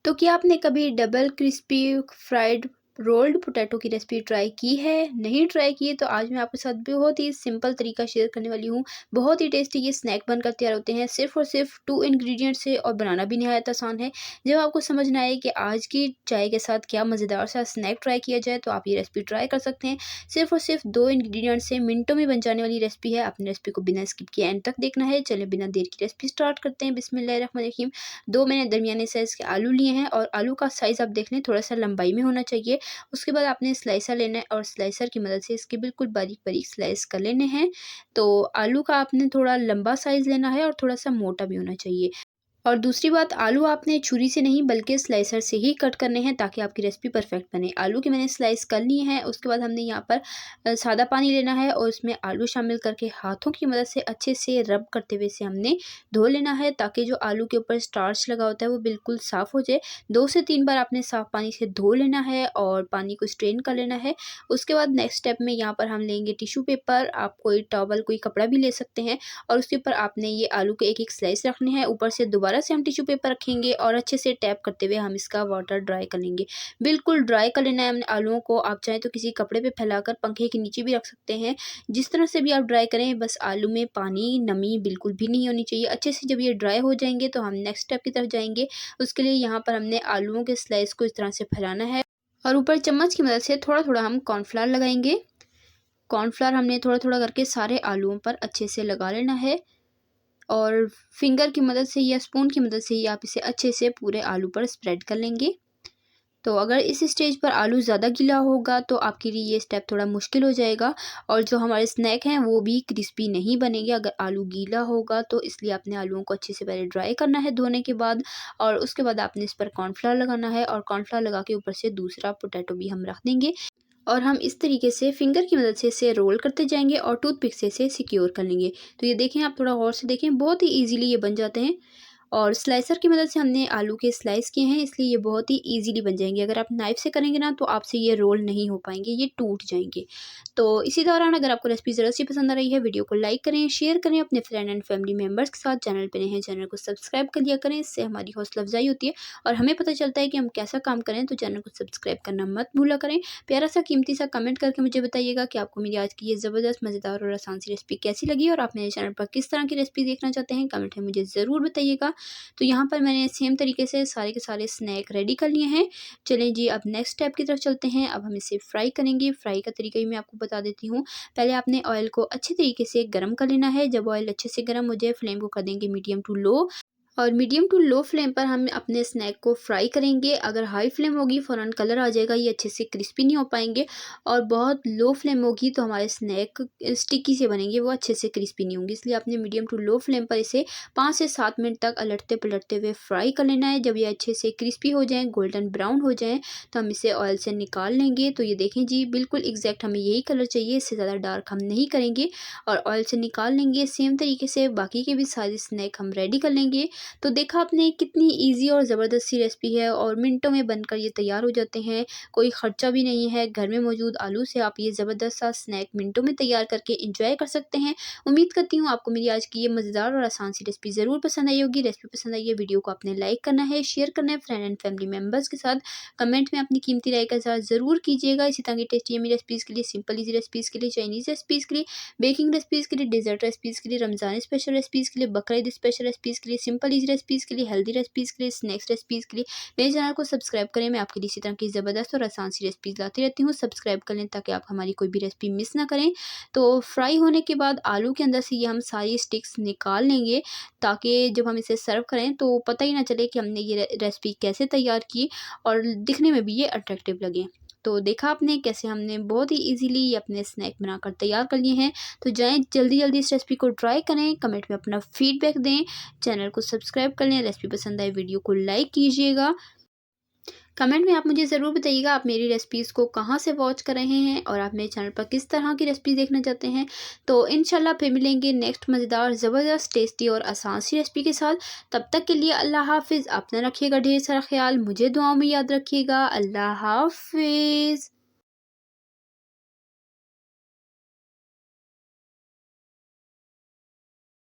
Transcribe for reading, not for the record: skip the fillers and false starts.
तो क्या आपने कभी double crispy fried rolled potato की रेसिपी ट्राई की है? नहीं ट्राई की है तो आज मैं आपके साथ बहुत ही सिंपल तरीका शेयर करने वाली हूँ। बहुत ही टेस्टी ये स्नैक बनकर तैयार होते हैं सिर्फ़ और सिर्फ 2 इंग्रीडिएंट से, और बनाना भी निहायत आसान है। जब आपको समझ ना आए कि आज की चाय के साथ क्या मज़ेदार सा स्नैक ट्राई किया जाए, तो आप ये रेसिपी ट्राई कर सकते हैं। सिर्फ़ और सिर्फ 2 इंग्रीडिएंट से मिनटों में बन जाने वाली रेसिपी है। अपनी रेसिपी को बिना स्किप किए एंड तक देखना है। चलिए बिना देर की रेसिपी स्टार्ट करते हैं। बिस्मिल्लाहिर्रहमानिर्रहीम। 2 मैंने दरमियाने साइज़ के आलू लिए हैं, और आलू का साइज़ आप देख लें, थोड़ा-सा लंबाई में होना चाहिए। उसके बाद आपने स्लाइसर लेना है, और स्लाइसर की मदद से इसके बिल्कुल बारीक-बारीक स्लाइस कर लेने हैं। तो आलू का आपने थोड़ा लंबा साइज़ लेना है, और थोड़ा-सा मोटा भी होना चाहिए। और दूसरी बात, आलू आपने छुरी से नहीं बल्कि स्लाइसर से ही कट करने हैं, ताकि आपकी रेसिपी परफेक्ट बने। आलू के मैंने स्लाइस कर लिए हैं। उसके बाद हमने यहाँ पर सादा पानी लेना है, और उसमें आलू शामिल करके हाथों की मदद से अच्छे से रब करते हुए इसे हमने धो लेना है, ताकि जो आलू के ऊपर स्टार्च लगा होता है वो बिल्कुल साफ़ हो जाए। 2 से 3 बार आपने साफ़ पानी से धो लेना है, और पानी को स्ट्रेन कर लेना है। उसके बाद नेक्स्ट स्टेप में यहाँ पर हम लेंगे टिश्यू पेपर। आप कोई टॉवल, कोई कपड़ा भी ले सकते हैं, और उसके ऊपर आपने ये आलू के एक-एक स्लाइस रखने हैं। ऊपर से दोबारा से हम टिश्यू पेपर रखेंगे, और अच्छे से टैप करते हुए हम इसका वाटर ड्राई कर लेंगे। बिल्कुल ड्राई कर लेना है हमने आलूओं को। आप चाहें तो किसी कपड़े पे फैलाकर पंखे के नीचे भी रख सकते हैं। जिस तरह से भी आप ड्राई करें, बस आलू में पानी, नमी बिल्कुल भी नहीं होनी चाहिए। अच्छे से जब ये ड्राई हो जाएंगे, तो हम नेक्स्ट स्टेप की तरफ जाएंगे। उसके लिए यहाँ पर हमने आलूओं के स्लाइस को इस तरह से फैलाना है, और ऊपर चम्मच की मदद से थोड़ा-थोड़ा हम कॉर्नफ्लावर लगाएंगे। कॉर्नफ्लावर हमने थोड़ा-थोड़ा करके सारे आलूओं पर अच्छे से लगा लेना है, और फिंगर की मदद से या स्पून की मदद से ही आप इसे अच्छे से पूरे आलू पर स्प्रेड कर लेंगे। तो अगर इस स्टेज पर आलू ज़्यादा गीला होगा, तो आपके लिए ये स्टेप थोड़ा मुश्किल हो जाएगा, और जो हमारे स्नैक हैं वो भी क्रिस्पी नहीं बनेंगे अगर आलू गीला होगा। तो इसलिए आपने आलूओं को अच्छे से पहले ड्राई करना है धोने के बाद, और उसके बाद आपने इस पर कॉर्नफ्लावर लगाना है, और कॉर्नफ्लावर लगा के ऊपर से दूसरा पोटैटो भी हम रख देंगे। और हम इस तरीके से फिंगर की मदद से इसे रोल करते जाएंगे, और टूथपिक से इसे सिक्योर कर लेंगे। तो ये देखें, आप थोड़ा गौर से देखें, बहुत ही ईज़िली ये बन जाते हैं। और स्लाइसर की मदद से हमने आलू के स्लाइस किए हैं, इसलिए ये बहुत ही ईज़िली बन जाएंगे। अगर आप नाइफ़ से करेंगे ना, तो आपसे ये रोल नहीं हो पाएंगे, ये टूट जाएंगे। तो इसी दौरान अगर आपको रेसिपी ज़रा सी पसंद आ रही है, वीडियो को लाइक करें, शेयर करें अपने फ्रेंड एंड फैमिली मेम्बर्स के साथ। चैनल पे नए हैं, चैनल को सब्सक्राइब कर लिया करें, इससे हमारी हौसला अफजाई होती है, और हमें पता चलता है कि हम कैसा काम करें। तो चैनल को सब्सक्राइब करना मत भूला करें। प्यारा सा कीमती सा कमेंट करके मुझे बताइएगा कि आपको मेरी आज की ये ज़बरदस्त, मज़ेदार और आसान सी रेसिपी कैसी लगी, और आप मेरे चैनल पर किस तरह की रेसिपी देखना चाहते हैं, कमेंट में मुझे ज़रूर बताइएगा। तो यहाँ पर मैंने सेम तरीके से सारे के सारे स्नैक रेडी कर लिए हैं। चलें जी, अब नेक्स्ट स्टेप की तरफ चलते हैं। अब हम इसे फ्राई करेंगे। फ्राई का तरीका भी मैं आपको बता देती हूँ। पहले आपने ऑयल को अच्छे तरीके से गर्म कर लेना है। जब ऑयल अच्छे से गर्म हो जाए, फ्लेम को कर देंगे मीडियम टू लो, और मीडियम टू लो फ्लेम पर हम अपने स्नैक को फ्राई करेंगे। अगर हाई फ्लेम होगी, फ़ौरन कलर आ जाएगा, ये अच्छे से क्रिस्पी नहीं हो पाएंगे। और बहुत लो फ्लेम होगी तो हमारे स्नैक स्टिकी से बनेंगे, वो अच्छे से क्रिस्पी नहीं होंगे। इसलिए आपने मीडियम टू लो फ्लेम पर इसे 5 से 7 मिनट तक अलटते पलटते हुए फ्राई कर लेना है। जब ये अच्छे से क्रिस्पी हो जाएँ, गोल्डन ब्राउन हो जाएँ, तो हम इसे ऑयल से निकाल लेंगे। तो ये देखें जी, बिल्कुल एग्जैक्ट हमें यही कलर चाहिए, इससे ज़्यादा डार्क हम नहीं करेंगे, और ऑयल से निकाल लेंगे। सेम तरीके से बाकी के भी सारे स्नैक हम रेडी कर लेंगे। तो देखा आपने, कितनी इजी और ज़बरदस्त सी रेसिपी है, और मिनटों में बनकर ये तैयार हो जाते हैं। कोई खर्चा भी नहीं है। घर में मौजूद आलू से आप ये ज़बरदस्त सा स्नैक मिनटों में तैयार करके इंजॉय कर सकते हैं। उम्मीद करती हूँ आपको मेरी आज की ये मज़ेदार और आसान सी रेसिपी ज़रूर पसंद आई होगी। रेसिपी पसंद आई है, वीडियो को आपने लाइक करना है, शेयर करना है फ्रेंड एंड फैमिली मेम्बर्स के साथ। कमेंट में अपनी कीमती राय का इज़हार ज़रूर कीजिएगा। इसी तरह की टेस्टी यम्मी रेसिपीज़ के लिए, सिंपल ईजी रेसिपीज़ के लिए, चाइनीज़ रेसिपीज़ के लिए, बेकिंग रेसिपीज़ के लिए, डेजर्ट रेसिपीज़ के लिए, रमज़ान स्पेशल रेसिपीज़ के लिए, बकरीद स्पेशल रेसिपीज़ के लिए, सिंपल ईजी रेसिपीज़ के लिए, हेल्दी रेसिपीज़ के लिए, स्नैक्स रेसिपीज़ के लिए मेरे चैनल को सब्सक्राइब करें। मैं आपके लिए इसी तरह की ज़बरदस्त और आसान सी रेसिपीज़ लाती रहती हूँ। सब्सक्राइब कर लें ताकि आप हमारी कोई भी रेसिपी मिस ना करें। तो फ्राई होने के बाद आलू के अंदर से ये हम सारी स्टिक्स निकाल लेंगे, ताकि जब हम इसे सर्व करें तो पता ही ना चले कि हमने ये रेसिपी कैसे तैयार की, और दिखने में भी ये अट्रैक्टिव लगे। तो देखा आपने कैसे हमने बहुत ही इजीली ये अपने स्नैक बनाकर तैयार कर लिए हैं। तो जाएं जल्दी-जल्दी इस रेसिपी को ट्राई करें, कमेंट में अपना फीडबैक दें, चैनल को सब्सक्राइब कर लें, रेसिपी पसंद आए वीडियो को लाइक कीजिएगा। कमेंट में आप मुझे ज़रूर बताइएगा आप मेरी रेसिपीज़ को कहाँ से वॉच कर रहे हैं, और आप मेरे चैनल पर किस तरह की रेसिपी देखना चाहते हैं। तो इंशाल्लाह फिर मिलेंगे नेक्स्ट मज़ेदार, ज़बरदस्त, टेस्टी और आसान सी रेसिपी के साथ। तब तक के लिए अल्लाह हाफ़िज़। अपना रखिएगा ढेर सारा ख्याल, मुझे दुआओं में याद रखिएगा। अल्लाह हाफ़िज़।